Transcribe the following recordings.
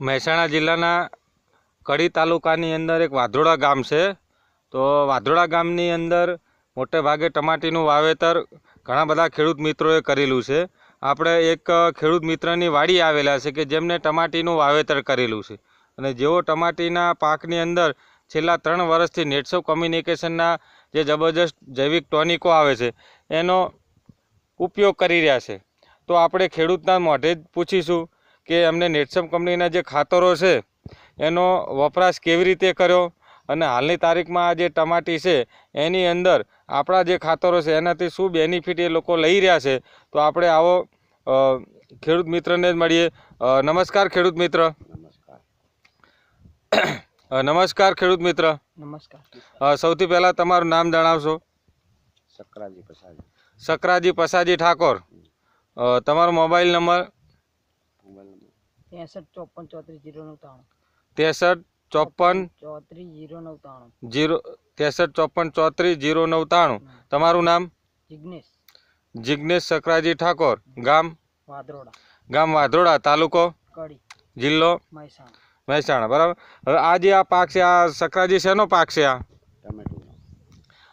મહેસાણા જિલ્લાના કડી તાલુકાની અંદર એક વાધરોડા ગામ છે। તો વાધરોડા ગામની અંદર મોટે ભાગે ટમાટીનું વાવેતર ઘણા બધા ખેડૂત મિત્રોએ કરેલું છે। આપણે એક ખેડૂત મિત્રની વાડી આવેલા છે કે જેમને ટમાટીનું વાવેતર કરેલું છે અને જેઓ ટમાટીના પાકની અંદર છેલ્લા 3 વર્ષથી નેટસપ કોમ્યુનિકેશનના જે જબરજસ્ત જૈવિક ટોનિકો આવે છે એનો ઉપયોગ કરી રહ્યા છે। તો આપણે ખેડૂતના મોઢે જ પૂછીશું કે અમને નેટસપ કંપનીના જે ખાતરો છે એનો વપરાશ કેવી રીતે કર્યો અને હાલની તારીખમાં આ જે ટમાટી છે એની અંદર આપણા જે ખાતરો છે એનાથી શું બેનિફિટ એ લોકો લઈ રહ્યા છે। તો આપણે આવો ખેડૂત મિત્રને જ મળીએ। નમસ્કાર ખેડૂત મિત્ર। નમસ્કાર ખેડૂત મિત્ર। નમસ્કાર। સૌથી પહેલાં તમારું નામ જણાવશો? સકરાજી પસાજી। સકરાજી પસાજી ઠાકોર। તમારો મોબાઈલ નંબર? 63 54 34 099 તમારું નામ? જિગ્નેશ। જિગ્નેશ સકરાજી ઠાકોર। ગામ? વાધરોડા। ગામ વાધરોડા, તાલુકો? કડી, જિલ્લો? મહેસાણા। મહેસાણા, બરાબર। હવે આ જે આ પાક છે, આ સકરાજી શેનો પાક છે?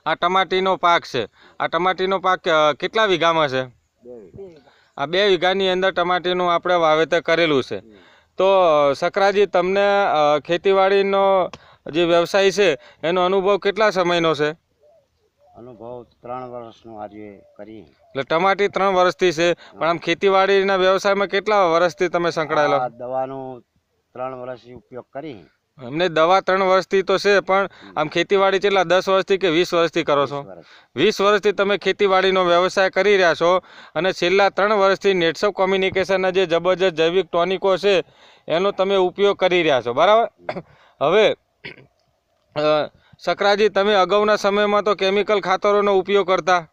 આ ટમાટીનો પાક છે। આ ટમાટીનો પાક કેટલા વીઘામાં છે? 2 વીઘા। આ 2 વીઘાની અંદર ટમાટીનું આપણે વાવેતર કરેલું છે। તો સકરાજી, તમને ખેતીવાડીનો જે વ્યવસાય છે એનો અનુભવ કેટલા સમયનો છે? અનુભવ 3 વર્ષનો આજે કરી। એટલે ટમાટી 3 વર્ષથી છે, પણ આમ ખેતીવાડીના વ્યવસાયમાં કેટલા વર્ષથી તમે સંકળાયેલા? દવાનો 3 વર્ષથી ઉપયોગ કરી। અમને દવા 3 વર્ષથી તો છે, પણ આમ ખેતીવાડી કેટલા 10 વર્ષથી કે 20 વર્ષથી કરો છો? 20 વર્ષથી તમે ખેતીવાડીનો વ્યવસાય કરી રહ્યા છો અને છેલ્લા 3 વર્ષથી નેટસપ કોમ્યુનિકેશનના જે જબરજસ્ત જૈવિક ટોનિકો છે એનો તમે ઉપયોગ કરી રહ્યા છો, બરાબર? હવે સકરાજી, તમે અગાઉના સમયમાં તો કેમિકલ ખાતરોનો ઉપયોગ કરતા,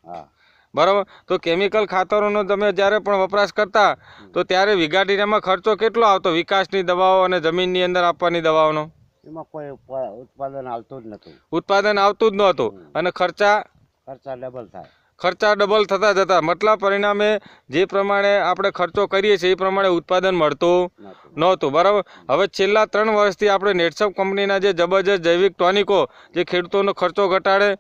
બરાબર? તો કેમિકલ ખાતરોનો તમે જ્યારે પણ વપરાશ કરતા તો ત્યારે વીઘા દીઠમાં ખર્ચો કેટલો આવતો? વિકાસની દવાઓ અને જમીનની અંદર આપવાની દવાઓનો? એમાં કોઈ ઉત્પાદન આવતું જ નહોતું। ઉત્પાદન આવતું જ નહોતું અને ખર્ચા ડબલ થાય। ખર્ચા ડબલ થતા જતા, મતલબ પરિણામે જે પ્રમાણે આપણે ખર્ચો કરીએ છીએ એ પ્રમાણે ઉત્પાદન મળતું નહોતું, બરાબર? હવે છેલ્લા 3 વર્ષથી આપણે નેટસપ કંપનીના જે જબરજસ્ત જૈવિક ટોનિકો જે ખેડૂતોનો ખર્ચો ઘટાડે,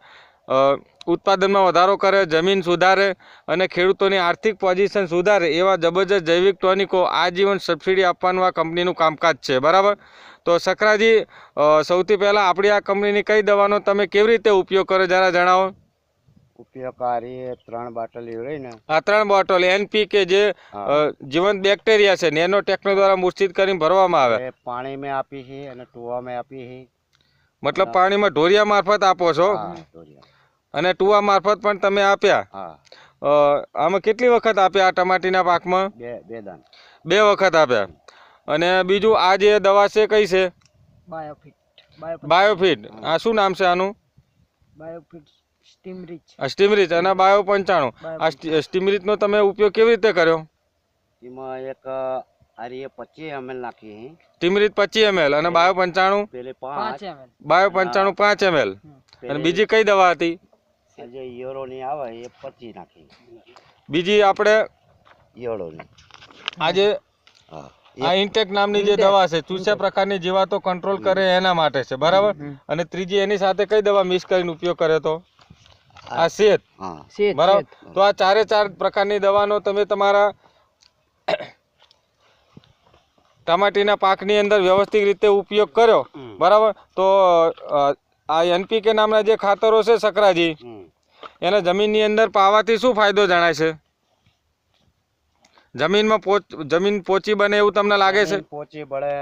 ઉત્પાદનમાં વધારો કરે, જમીન સુધારે અને ખેડૂતોની આર્થિક પોઝિશન સુધારે એવા જબરજસ્ત જૈવિક ટોનિકો આજીવન સબસિડી આપવાનું આ કંપનીનું કામકાજ છે, બરાબર? તો સકરાજી, સૌથી પહેલાં આપણી આ કંપનીની કઈ દવાનો તમે કેવી રીતે ઉપયોગ કરો જરા જણાવો? ઉપયોગકારી 3 બાટલીઓ રહીને, આ 3 બોટલ NPK જે જીવંત બેક્ટેરિયા છે નેનો ટેકનો દ્વારા મૂર્છિત કરીને ભરવામાં આવે। પાણી મેં આપી છે અને ટુવામાં આપી છે। મતલબ પાણીમાં ઢોરિયા મારફત આપો છો અને ટુવા મારફત પણ તમે આપ્યા? આમાં કેટલી વખત આપ્યા આ ટમાટીના પાકમાં? 2 દાન। 2 વખત આપ્યા। અને બીજું આ જે દવા છે કઈ છે? બાયોફિટ। આ શું નામ છે આનું? બાયોફિટ સ્ટીમરીચ। સ્ટીમરીચ અને બાયો 95। આ સ્ટીમરીચનો તમે ઉપયોગ કેવી રીતે કર્યો? એમાં એક આરીએ 25 ml નાખી છે। સ્ટીમરીચ 25 ml અને બાયો 95? પેલે 5 ml। Bio 95 5 ml। અને બીજી કઈ દવા હતી? જે ઈયળોની આવે એ 25 નાખી। બીજી આપણે ઈયળોની આજે આ ઇન્ટેક નામની જે દવા છે ચૂસ્યા પ્રકારની જીવાતો કંટ્રોલ કરે એના માટે છે, બરાબર? અને ત્રીજી એની સાથે કઈ દવા મિક્સ કરીને ઉપયોગ કર્યો તો? આ શેત, બરાબર? તો આ 4 પ્રકારની દવાનો તમે તમારા ટમાટીના પાકની અંદર વ્યવસ્થિત રીતે ઉપયોગ કર્યો, બરાબર? તો આ NPK નામના જે ખાતરો છે સકરાજી, એને જમીનની અંદર પાવાથી શું ફાયદો જણાય છે? જમીન પોચી બને એવું તમને લાગે છે? પોચી બને,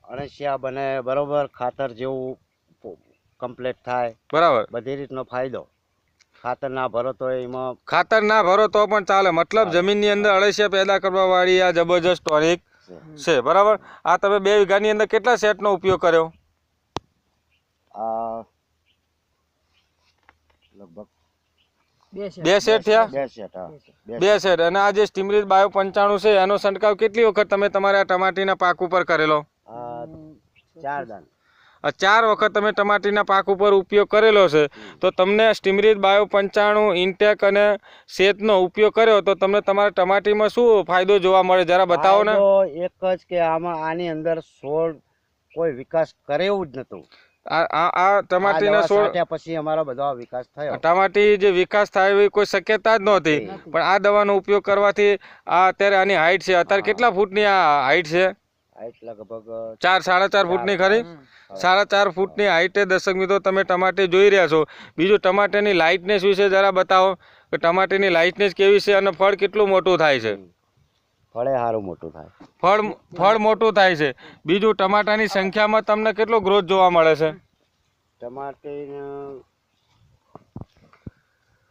અણસિયા બને, બરોબર? ખાતર જેવું કમ્પ્લીટ થાય, બરાબર? બધી રીતનો ફાયદો। ખાતર ના ભરો તો એમાં ખાતર ના ભરો તો પણ ચાલે, મતલબ જમીનની અંદર અળસિયા પેદા કરવા વાળી આ જબરજસ્ત ટોનિક છે, બરાબર? આ તમે 2 વીઘાની અંદર કેટલા સેટનો ઉપયોગ કર્યો? લગભગ 2 સેટ થયા। 2 સેટ। અને આ જે સ્ટીમરીચ બાયો 95 છે એનો છંટકાવ કેટલી વખત તમે તમારા ટમાટીના પાક ઉપર કરેલો? 4 દાન। 4 વખત તમે ટમાટીના પાક ઉપર ઉપયોગ કરેલો છે, તો તમને સ્ટીમરીચ બાયો 95 ઇન્ટેક અને શેતનો ઉપયોગ કર્યો તો તમને તમારા ટમાટીમાં શું ફાયદો જોવા મળે જરા બતાવો ને. ફાયદો એક જ કે આની અંદર છોડ કોઈ વિકાસ કરે એવું જ નતું. આ ટમાટીના દવા છોડ છાંટ્યા પછી અમારો બધો વિકાસ થયો. ટમાટી જે વિકાસ થાય એવી કોઈ શક્યતા જ નહોતી, પણ આ દવાનો ઉપયોગ કરવાથી આ અત્યારે આની હાઈટ છે, અત્યારે કેટલા ફૂટની આ હાઈટ છે? હાઈટ લગભગ 4-4.5 ફૂટની ખરી. 4.5 ફૂટની હાઈટે દર્શક મિત્રો તમે ટમાટી જોઈ રહ્યા છો. બીજું ટમાટાની લાઇટનેસ વિશે જરા બતાવો કે ટમાટીની લાઇટનેસ કેવી છે અને ફળ કેટલું મોટું થાય છે. ફળે સારું મોટું થાય. ફળ મોટું થાય છે. બીજું ટમાટાની સંખ્યામાં તમને કેટલો ગ્રોથ જોવા મળે છે? ટમાટી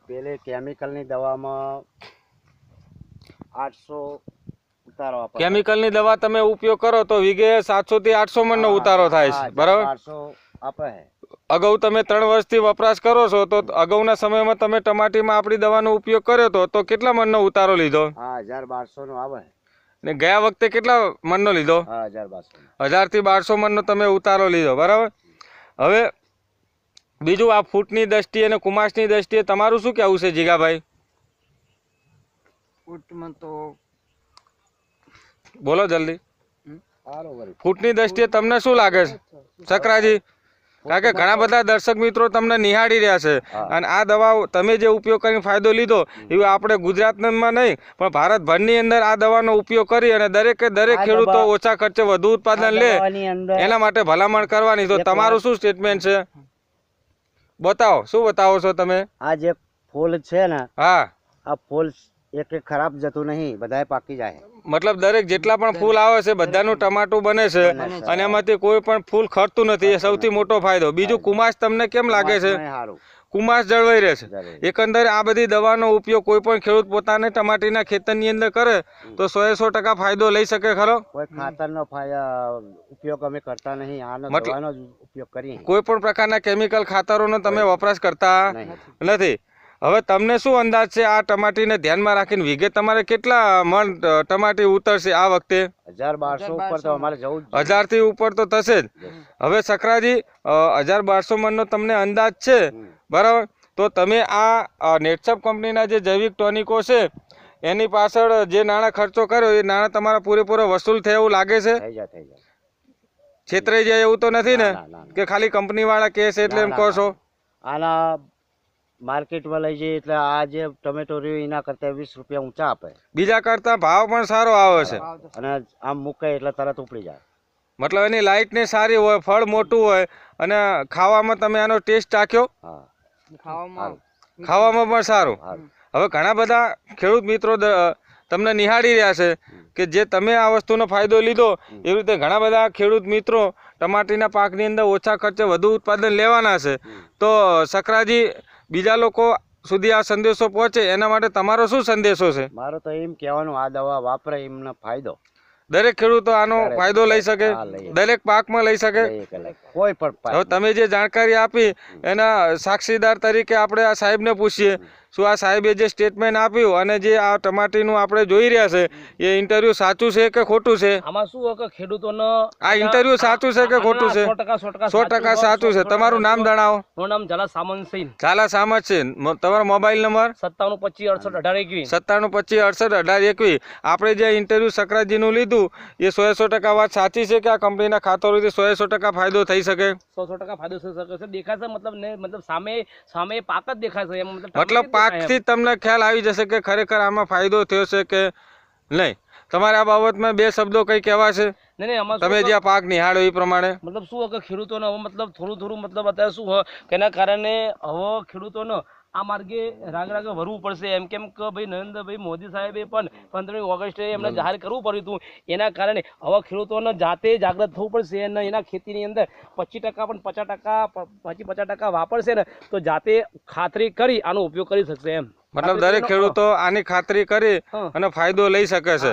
પેલે કેમિકલની દવામાં 800 ઉતારો આપે. કેમિકલની દવા તમે ઉપયોગ કરો તો વીઘે 700 થી 800 મણનો ઉતારો થાય છે, બરાબર? 800 આપે. અગાઉ તમે 3 વર્ષથી વપરાશ કરો છો તો અગાઉના સમયમાં તમે ટમાટીમાં આપણી દવાનો ઉપયોગ કર્યો તો કેટલા મણનો ઉતારો લીધો? 1200 નો આવે. ને ગયા વખતે કેટલા મણનો લીધો? 1000 થી 1200 મણનો તમે ઉતારો લીધો, બરાબર? હવે બીજું આ ફૂટની દ્રષ્ટિએ અને કુમાસની દ્રષ્ટિએ તમારું શું કહેવું છે જીગાભાઈ? ફૂટમાં તો બોલો જલ્દી. સારું વળી. ફૂટની દ્રષ્ટિએ તમને શું લાગે છે સકરાજી? કારણ કે ઘણા બધા દર્શક મિત્રો તમને નિહાળી રહ્યા છે અને આ દવા તમે જે ઉપયોગ કરીને ફાયદો લીધો એવું આપણે ગુજરાતમાં નહીં પણ ભારતભરની અંદર આ દવાનો ઉપયોગ કરી અને દરેકે દરેક ખેડૂતો ઓછા ખર્ચે વધુ ઉત્પાદન લે એના માટે ભલામણ કરવાની. તો તમારું શું સ્ટેટમેન્ટ છે? બતાવો, શું બતાવો છો તમે? આ જે ફૂલ છે ને, હા, આ ફૂલ એક ખરાબ જતું નહીં, બધાય પાકી જાય. મતલબ દરેક જેટલા પણ ફૂલ આવે છે બધાનું ટમાટું બને છે અને એમાંથી કોઈ પણ ફૂલ ખરતું નથી, એ સૌથી મોટો ફાયદો. બીજું કુમાસ તમને કેમ લાગે છે? કુમાસ જળવાઈ રહે છે. એકંદરે આ બધી દવાનો ઉપયોગ કોઈ પણ ખેડૂત પોતાને ટમાટીના ખેતરની અંદર કરે તો 100% ફાયદો લઈ શકે ખરો? કોઈ ખાતરનો ઉપયોગ અમે કરતા નહીં, આનો દવાનો જ ઉપયોગ કરીએ. કોઈ પણ પ્રકારના કેમિકલ ખાતરોનો તમે વપરાશ કરતા નથી. હવે તમને શું અંદાજ છે આ ટમાટીને ધ્યાનમાં રાખીને વીઘે તમારે કેટલા મણ ટમાટી ઉતરશે આ વખતે? 1200 ઉપર તો અમારે જવું જ. 1000 થી ઉપર તો થશે જ. હવે સખરાજી 1200 મણનો તમને અંદાજ છે, બરાબર? તો તમે આ નેટસપ કંપનીના જે જૈવિક ટોનિકો છે એની પાછળ જે નાણાં ખર્ચો કર્યો એ નાણાં તમારા પૂરેપૂરો વસૂલ થાય એવું લાગે છે? થઈ જાય. છેતરાઈ જાય એવું તો નથી ને કે ખાલી કંપની વાળા કહે છે એટલે એમ કહો છો? આના માર્કેટમાં લઈ જઈએ એટલે આ જે ટમેટો રહ્યું એના કરતા 20 રૂપિયા ઊંચા આપે. બીજા કરતા ભાવ પણ સારો આવે છે અને આમ મૂકે એટલે તરત ઉપડી જાય. મતલબ એની લાઇટને સારી હોય, ફળ મોટું હોય અને ખાવામાં તમે આનો ટેસ્ટ ચાખ્યો? ખાવામાં પણ સારું. હવે ઘણા બધા ખેડૂત મિત્રો તમને નિહાળી રહ્યા છે કે જે તમે આ વસ્તુનો ફાયદો લીધો એવી રીતે ઘણા બધા ખેડૂત મિત્રો ટમાટીના પાકની અંદર ઓછા ખર્ચે વધુ ઉત્પાદન લેવાના છે. તો સકરાજી બીજા લોકો સુધી આ સંદેશો પહોંચે એના માટે તમારો શું સંદેશો છે? મારો તો એમ કહેવાનું આ દવા વાપરે એમનો ફાયદો. દરેક ખેડૂતો આનો ફાયદો લઈ શકે, દરેક પાકમાં લઈ શકે. કોઈ પણ હવે તમે જે જાણકારી આપી એના સાક્ષીદાર તરીકે આપણે આ સાહેબને પૂછીએ શું આ સાહેબે જે સ્ટેટમેન્ટ આપ્યું અને જે આ ટમાટીનું આપણે જોઈ રહ્યા છે એ ઇન્ટરવ્યુ સાચું છે કે ખોટું છે? આમાં શું હોય કે ખેડૂતોનો આ ઇન્ટરવ્યુ સાચું છે કે ખોટું છે? 100% સાચું છે. તમારું નામ જણાવો. મારું નામ ઝાલા સામંતસિંહ. ઝાલા સામંતસિંહ. તમારો મોબાઈલ નંબર? 9725681821. 9725681821. આપણે જે ઇન્ટરવ્યુ સકરાજીનું લીધું એ 100% વાત સાચી છે કે આ કંપનીના ખાતરોથી 100% ફાયદો થઈ શકે? 100% ફાયદો થઈ શકે છે. દેખાશે મતલબ સામે પાક જ દેખાશે એમ. મતલબ પાકથી તમને ખ્યાલ આવી જશે કે ખરેખર આમાં ફાયદો થયો છે કે નહીં. તમારે આ બાબતમાં 2 શબ્દો કઈ કહેવા છે? તમે જે પાક નિહાળો એ પ્રમાણે મતલબ શું હોય કે ખેડૂતોને હવે મતલબ થોડું મતલબ અત્યારે શું હોય કે એના કારણે હવે ખેડૂતોને આ માર્ગે રાગે વરવું પડશે. એમ કેમ કે ભાઈ નરેન્દ્રભાઈ મોદી સાહેબે પણ 15મી ઓગસ્ટે એમને જાહેર કરવું પડ્યું હતું. એના કારણે હવે ખેડૂતોને જાતે જાગૃત થવું પડશે અને એના ખેતીની અંદર 25% પણ 50% વાપરશે ને તો જાતે ખાતરી કરી આનો ઉપયોગ કરી શકશે એમ. મતલબ દરેક ખેડૂતો આની ખાતરી કરી અને ફાયદો લઈ શકે છે.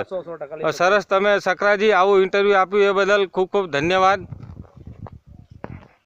સરસ. તમે સકરાજી આવું ઇન્ટરવ્યુ આપ્યું એ બદલ ખૂબ ખૂબ ધન્યવાદ.